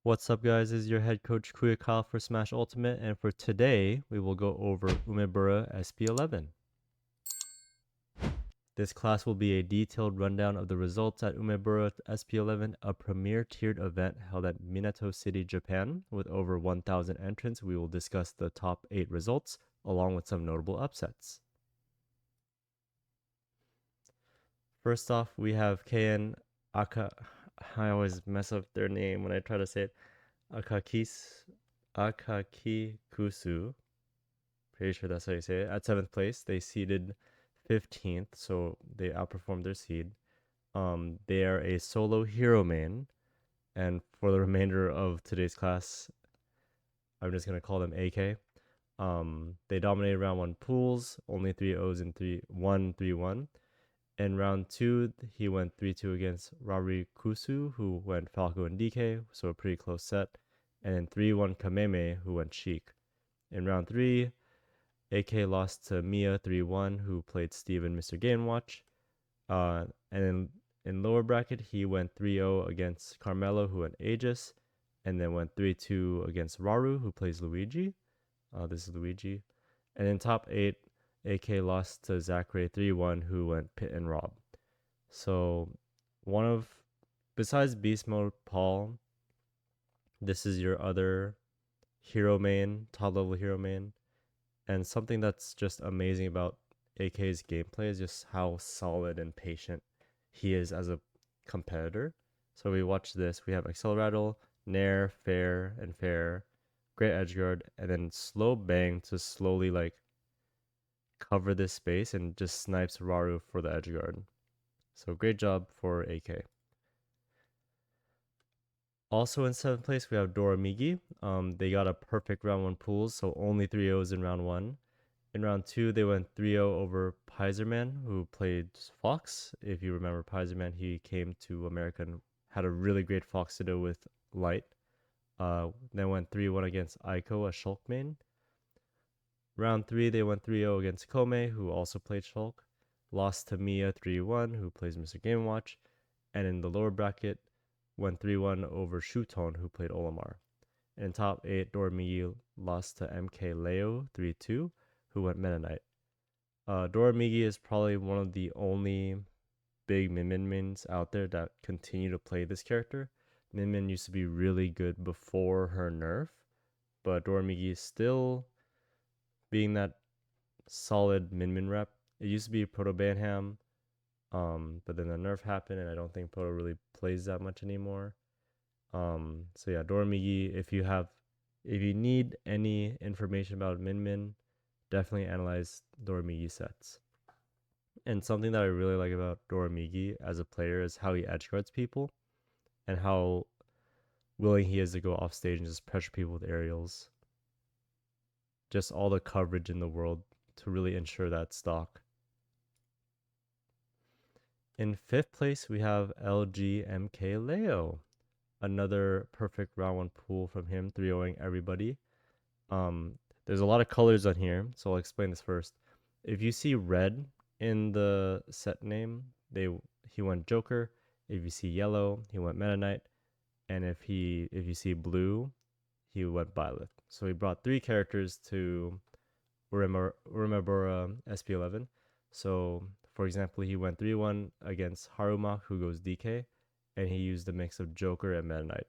What's up, guys? This is your head coach Kuya for Smash Ultimate, and for today, we will go over Umebura SP11. This class will be a detailed rundown of the results at Umebura SP11, a premier tiered event held at Minato City, Japan. With over 1,000 entrants, we will discuss the top 8 results, along with some notable upsets. First off, we have KN Aka. I always mess up their name when I try to say it. Akakikusu. Pretty sure that's how you say it. At 7th place, they seeded 15th, so they outperformed their seed. They are a solo hero main, and for the remainder of today's class, I'm just gonna call them AK. They dominated round 1 pools, only 3-0s and 3-1. In round 2, he went 3-2 against Rari Kusu, who went Falco and DK, so a pretty close set. And then 3-1 Kameme, who went Sheik. In round 3, AK lost to Mia 3-1, who played Steve and Mr. Game Watch. And then in lower bracket, he went 3-0 against Carmelo, who went Aegis, and then went 3-2 against Raru, who plays Luigi. This is Luigi. And in top 8, AK lost to Zachary 3-1, who went Pit and Rob. So, besides Beast Mode Paul, this is your other hero main, top level hero main. And something that's just amazing about AK's gameplay is just how solid and patient he is as a competitor. So we watch this. We have Acceleratle, Nair, Fair, and Fair, great edgeguard, and then slow bang to slowly cover this space and just snipes Raru for the edgeguard. So great job for AK. Also in 7th place, we have Doramigi. They got a perfect round 1 pools, so only 3-0s in round 1. In round 2, they went 3-0 over Piserman, who played Fox. If you remember Piserman, he came to America and had a really great Fox to do with Light. Then went 3-1 against Aiko, a Shulk main. Round 3, they went 3-0 against Kome, who also played Shulk. Lost to Mia 3-1, who plays Mr. Game Watch. And in the lower bracket, went 3-1 over Shuton, who played Olimar. In top 8, Doramigi lost to MK Leo 3-2, who went Meta Knight. Doramigi is probably one of the only big Min mains out there that continue to play this character. Min used to be really good before her nerf, but Doramigi is still being that solid Min rep. It used to be Proto Banham, but then the nerf happened, and I don't think Proto really plays that much anymore. So yeah, Doramigi, if you need any information about Min, definitely analyze Doramigi sets. And something that I really like about Doramigi as a player is how he edgeguards people and how willing he is to go off stage and just pressure people with aerials. Just all the coverage in the world to really ensure that stock. In 5th place, we have LGMK Leo. Another perfect round 1 pool from him, 3-0ing everybody. There's a lot of colors on here, so I'll explain this first. If you see red in the set name, he went Joker. If you see yellow, he went Meta Knight. And if you see blue, he went Byleth. So he brought 3 characters to Umebura SP11. So, for example, he went 3-1 against Haruma, who goes DK, and he used a mix of Joker and Meta Knight.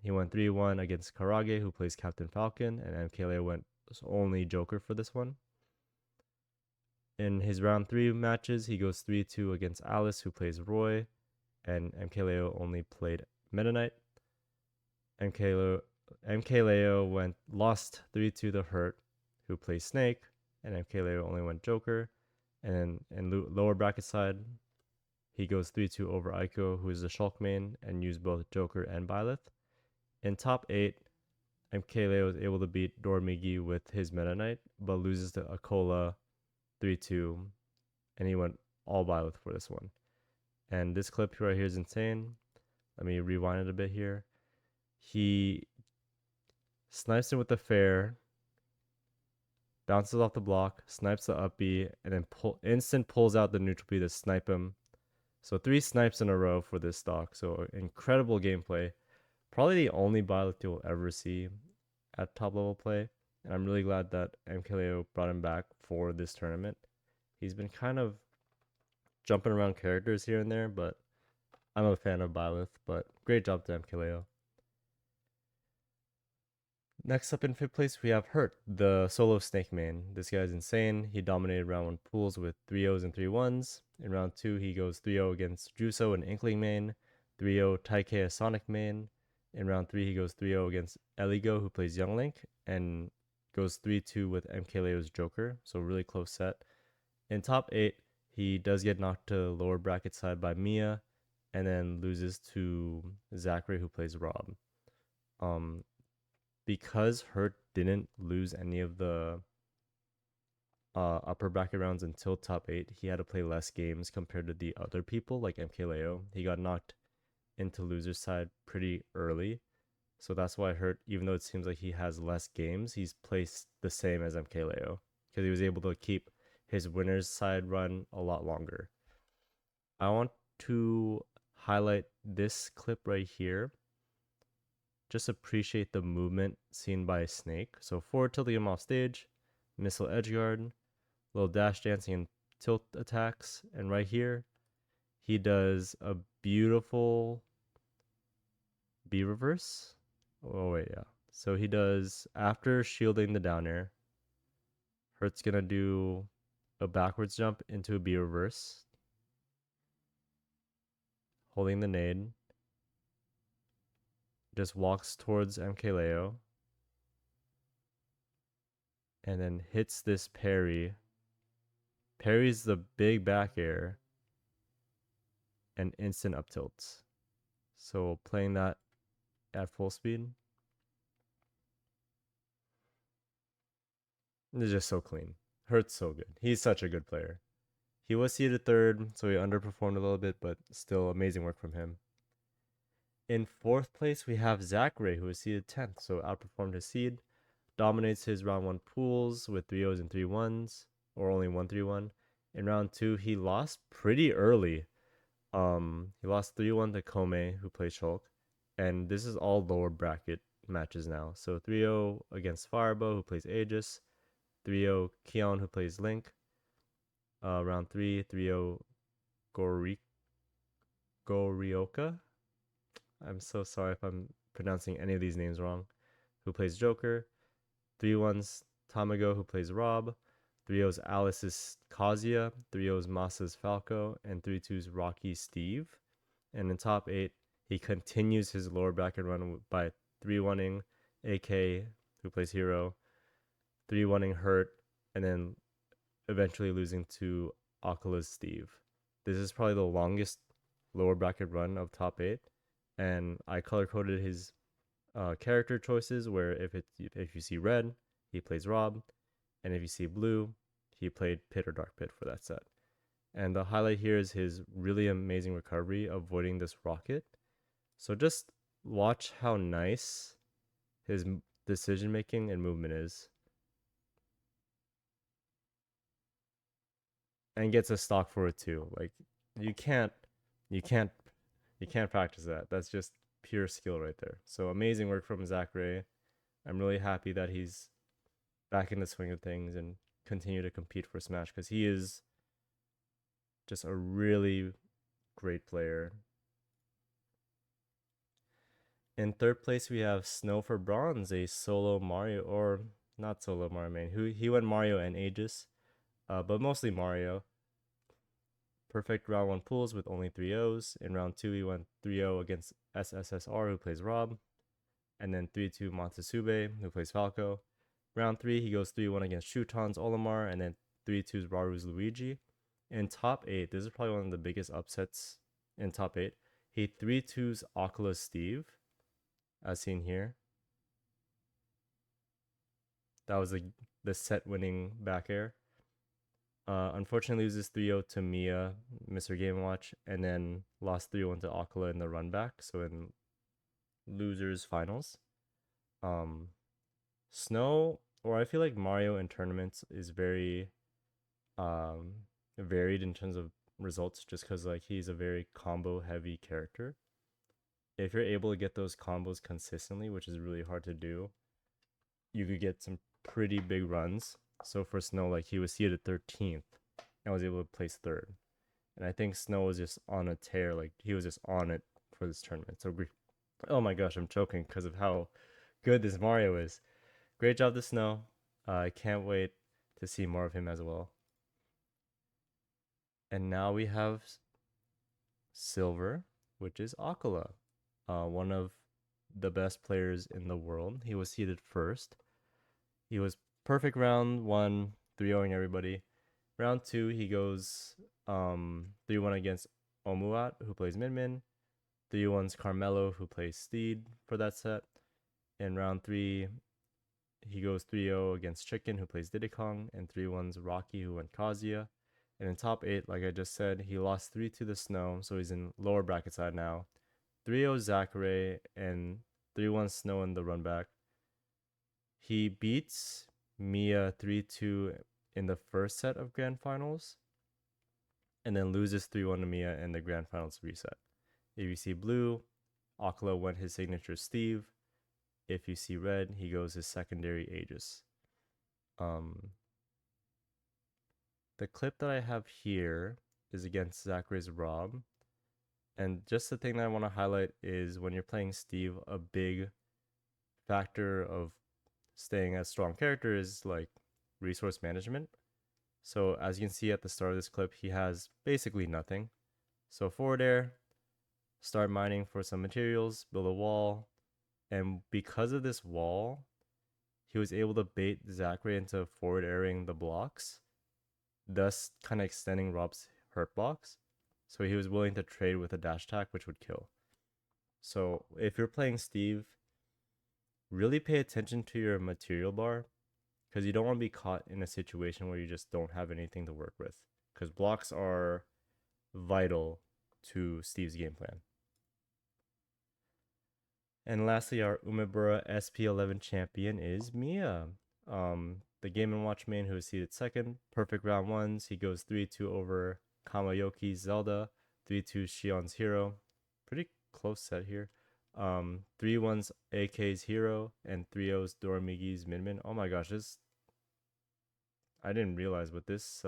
He went 3-1 against Karage, who plays Captain Falcon, and MKLeo went only Joker for this one. In his round 3 matches, he goes 3-2 against Alice, who plays Roy, and MKLeo only played Meta Knight. MKLeo lost 3-2 to Hurt, who plays Snake, and MKLeo only went Joker. And in lower bracket side, he goes 3-2 over Aiko, who is the Shulk main, and used both Joker and Byleth. In top 8, MKLeo was able to beat Doramigi with his Meta Knight, but loses to Akola 3-2, and he went all Byleth for this one. And this clip right here is insane. Let me rewind it a bit here. He snipes him with the fair, bounces off the block, snipes the up B, and then pulls out the neutral B to snipe him. So 3 snipes in a row for this stock. So incredible gameplay. Probably the only Byleth you'll ever see at top level play. And I'm really glad that MKLeo brought him back for this tournament. He's been kind of jumping around characters here and there, but I'm a fan of Byleth. But great job to MKLeo. Next up in fifth place, we have Hurt, the solo Snake main. This guy's insane. He dominated round 1 pools with 3-0s and 3-1s. In round 2, he goes 3-0 against Juso and Inkling main, 3-0 Taikea Sonic main. In round 3, he goes 3-0 against Eligo, who plays Young Link, and goes 3-2 with MKLeo's Joker, so really close set. In top 8, he does get knocked to lower bracket side by Mia, and then loses to Zachary, who plays Rob. Because Hurt didn't lose any of the upper bracket rounds until top 8, he had to play less games compared to the other people like MKLeo. He got knocked into loser's side pretty early. So that's why Hurt, even though it seems like he has less games, he's placed the same as MKLeo because he was able to keep his winner's side run a lot longer. I want to highlight this clip right here. Just appreciate the movement seen by Snake. So forward tilting him off stage, missile edge guard, little dash dancing and tilt attacks. And right here, he does a beautiful B reverse. Oh, wait, yeah. So he does, after shielding the down air, Hurt's gonna do a backwards jump into a B reverse, holding the nade. Just walks towards MKLeo and then hits this parry. Parries the big back air and instant up tilts. So playing that at full speed is just so clean. Hurts so good. He's such a good player. He was seeded third, so he underperformed a little bit, but still amazing work from him. In fourth place, we have Zachary, who was seeded 10th, so outperformed his seed. Dominates his round 1 pools with 3-0s and 3-1s, or only 1-3-1. In round 2, he lost pretty early. He lost 3-1 to Kome, who plays Shulk. And this is all lower bracket matches now. So 3-0 against Firebow, who plays Aegis. 3-0 Keon, who plays Link. Round 3, 3-0 Gorioka. I'm so sorry if I'm pronouncing any of these names wrong. Who plays Joker. 3-1's Tamago, who plays Rob. 3-0's Alice's Kazuya. 3-0's Masa's Falco. And 3-2's Rocky Steve. And in top 8, he continues his lower bracket run by 3-1ing AK, who plays Hero. 3-1ing Hurt. And then eventually losing to Akala's Steve. This is probably the longest lower bracket run of top 8. And I color coded his character choices, where if you see red, he plays Rob, and if you see blue, he played Pit or Dark Pit for that set. And the highlight here is his really amazing recovery, avoiding this rocket. So just watch how nice his decision making and movement is, and gets a stock for it too. Like you can't practice that. That's just pure skill right there. So amazing work from Zachary. I'm really happy that he's back in the swing of things and continue to compete for Smash, because he is just a really great player. In third place, we have Snow for Bronze, a solo Mario, or not solo Mario main. He went Mario and Aegis, but mostly Mario. Perfect round 1 pools with only 3-0s. In round 2, he went 3-0 against SSSR, who plays Rob, and then 3-2 Montesube, who plays Falco. Round 3, he goes 3-1 against Shuton's Olimar, and then 3-2's Raru's Luigi. In top 8, this is probably one of the biggest upsets in top 8. He 3-2's Akala's Steve, as seen here. That was the set-winning back air. Unfortunately, loses 3-0 to Mia, Mr. Game Watch, and then lost 3-1 to Akala in the run back, so in losers finals. Snow, or I feel like Mario in tournaments is very varied in terms of results, just because like he's a very combo heavy character. if you're able to get those combos consistently, which is really hard to do, you could get some pretty big runs. So for Snow, like he was seeded 13th and was able to place third. And I think Snow was just on a tear, like he was just on it for this tournament. So oh my gosh, I'm choking because of how good this Mario is. Great job to Snow. I can't wait to see more of him as well. And now we have Silver, which is Akala, one of the best players in the world. He was seeded first. He was perfect round one, 3-0ing everybody. Round two, he goes 3-1 against Omuat, who plays Min. 3-1's Carmelo, who plays Steed for that set. In round three, he goes 3-0 against Chicken, who plays Diddy Kong, and 3-1's Rocky, who went Kazuya. And in top 8, like I just said, he lost 3 to the Snow, so he's in lower bracket side now. 3-0 Zachary, and 3-1 Snow in the run back. He beats Mia 3-2 in the first set of Grand Finals, and then loses 3-1 to Mia in the Grand Finals reset. If you see blue, Akala went his signature Steve. If you see red, he goes his secondary Aegis. The clip that I have here is against Zachary's Rob. And just the thing that I want to highlight is when you're playing Steve, a big factor of staying as strong character is like resource management. So as you can see at the start of this clip, he has basically nothing. So forward air, start mining for some materials, build a wall. And because of this wall, he was able to bait Zachary into forward airing the blocks, thus kind of extending Rob's hurt box. So he was willing to trade with a dash attack, which would kill. So if you're playing Steve, really pay attention to your material bar, because you don't want to be caught in a situation where you just don't have anything to work with, because blocks are vital to Steve's game plan. And lastly, our Umebura SP11 champion is Mia. The Game & Watch main who is seeded second. Perfect round ones. He goes 3-2 over Kamayoki's Zelda. 3-2 Shion's Hero. Pretty close set here. 3-1's AK's Hero. And 3-0's Doramigi's Min. Oh my gosh, this... I didn't realize, but this...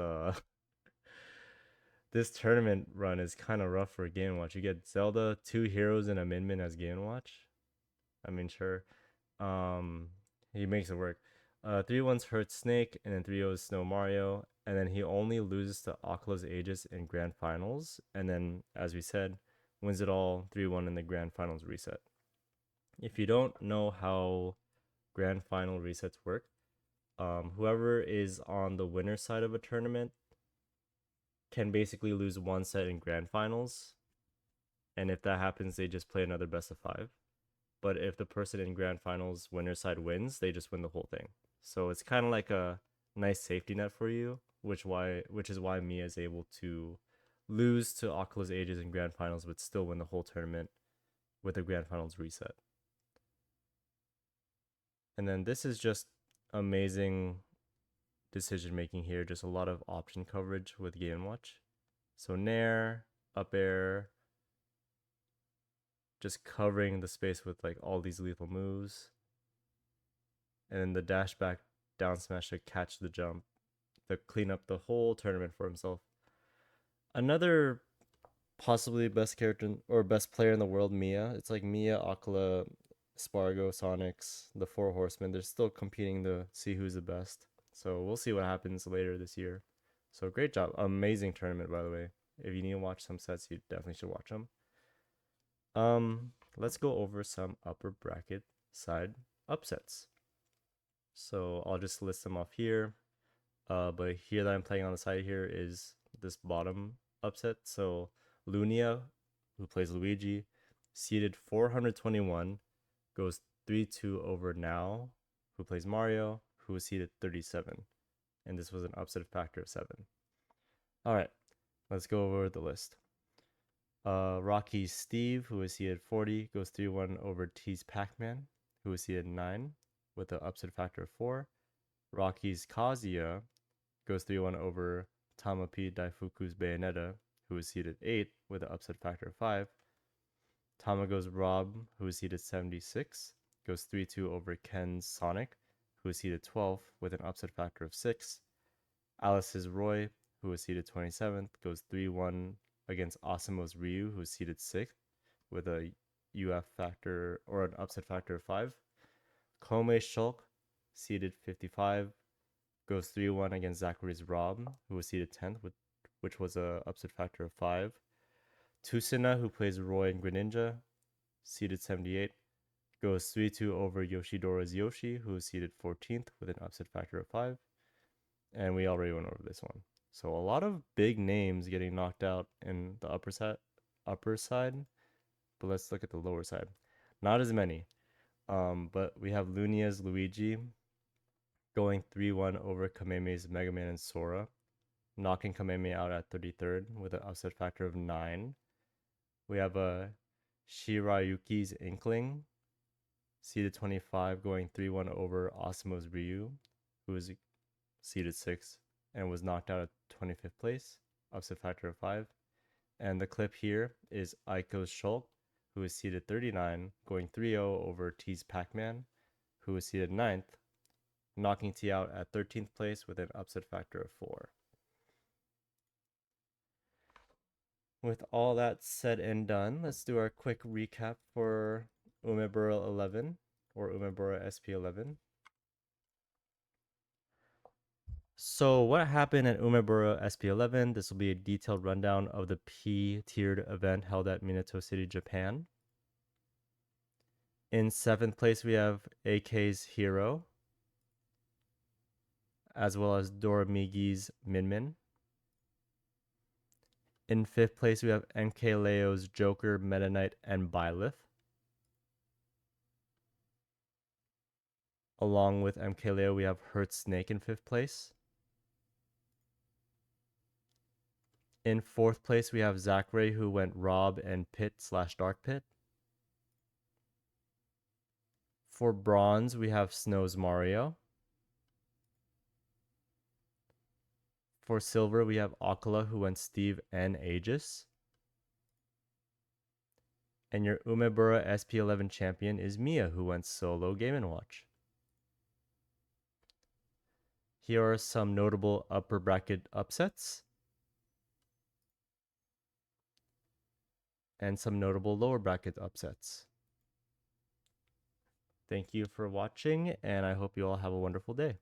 this tournament run is kind of rough for Game & Watch. You get Zelda, 2 heroes, and a Min as Game & Watch. I mean, sure. He makes it work. 3-1's Hurt Snake, and then 3-0's Snow Mario, and then he only loses to Akala's Aegis in Grand Finals, and then, as we said, wins it all 3-1 in the Grand Finals reset. If you don't know how Grand Final resets work, whoever is on the winner side of a tournament can basically lose one set in Grand Finals, and if that happens, they just play another best of 5. But if the person in Grand Finals winner side wins, they just win the whole thing. So it's kind of like a nice safety net for you, which is why Mia is able to lose to Akala's Aegis in Grand Finals, but still win the whole tournament with a Grand Finals reset. And then this is just amazing decision making here. Just a lot of option coverage with Game & Watch. So Nair, up air, just covering the space with like all these lethal moves. And then the dash back down smash to catch the jump to clean up the whole tournament for himself. Another possibly best character or best player in the world, Mia. It's like Mia, Akala, Spargo, Sonics, the 4 horsemen. They're still competing to see who's the best. So we'll see what happens later this year. So great job. Amazing tournament, by the way. If you need to watch some sets, you definitely should watch them. Let's go over some upper bracket side upsets. So I'll just list them off here. But here that I'm playing on the side here is this bottom upset. So Lunia, who plays Luigi, seeded 421, goes 3-2 over Now, who plays Mario, who was seeded 37. And this was an upset factor of 7. All right, let's go over the list. Rocky's Steve, who was seeded 40, goes 3-1 over T's Pac-Man, who was seeded 9, with an upset factor of 4. Rocky's Kazuya goes 3-1 over Tamapi Daifuku's Bayonetta, who was seeded 8, with an upset factor of 5. Tamago's Rob, who is seeded 76, goes 3-2 over Ken's Sonic, who is seeded 12th with an upset factor of 6. Alice's Roy, who is seeded 27th, goes 3-1 against Osimo's Ryu, who is seeded 6th with a UF factor or an upset factor of 5. Kome's Shulk, seeded 55, goes 3-1 against Zachary's Rob, who was seeded 10th, which was a upset factor of 5. Tusina, who plays Roy and Greninja, seeded 78, goes 3-2 over Yoshidora's Yoshi, who is seeded 14th with an upset factor of 5. And we already went over this one. So a lot of big names getting knocked out in the upper side. But let's look at the lower side. Not as many. But we have Lunia's Luigi going 3-1 over Kameme's Mega Man and Sora, knocking Kameme out at 33rd with an upset factor of 9. We have a Shirayuki's Inkling, seeded 25, going 3-1 over Osimo's Ryu, who was seeded 6 and was knocked out at 25th place, upset factor of 5. And the clip here is Aiko's Shulk, who is seeded 39, going 3-0 over T's Pac-Man, who is seeded 9th, knocking T out at 13th place with an upset factor of 4. With all that said and done, let's do our quick recap for Umebura 11 or Umebura SP11. So what happened at Umebura SP11? This will be a detailed rundown of the P-tiered event held at Minato City, Japan. In 7th place, we have AK's Hero, as well as Doramigi's Minmin. In 5th place, we have MK Leo's Joker, Meta Knight, and Byleth. Along with MK Leo, we have Hurt Snake in 5th place. In 4th place, we have Zachary, who went Rob and Pit/Dark Pit. For bronze, we have Snow's Mario. For silver, we have Akala, who went Steve and Aegis. And your Umebura SP11 champion is Mia, who went solo Game & Watch. Here are some notable upper bracket upsets and some notable lower bracket upsets. Thank you for watching, and I hope you all have a wonderful day.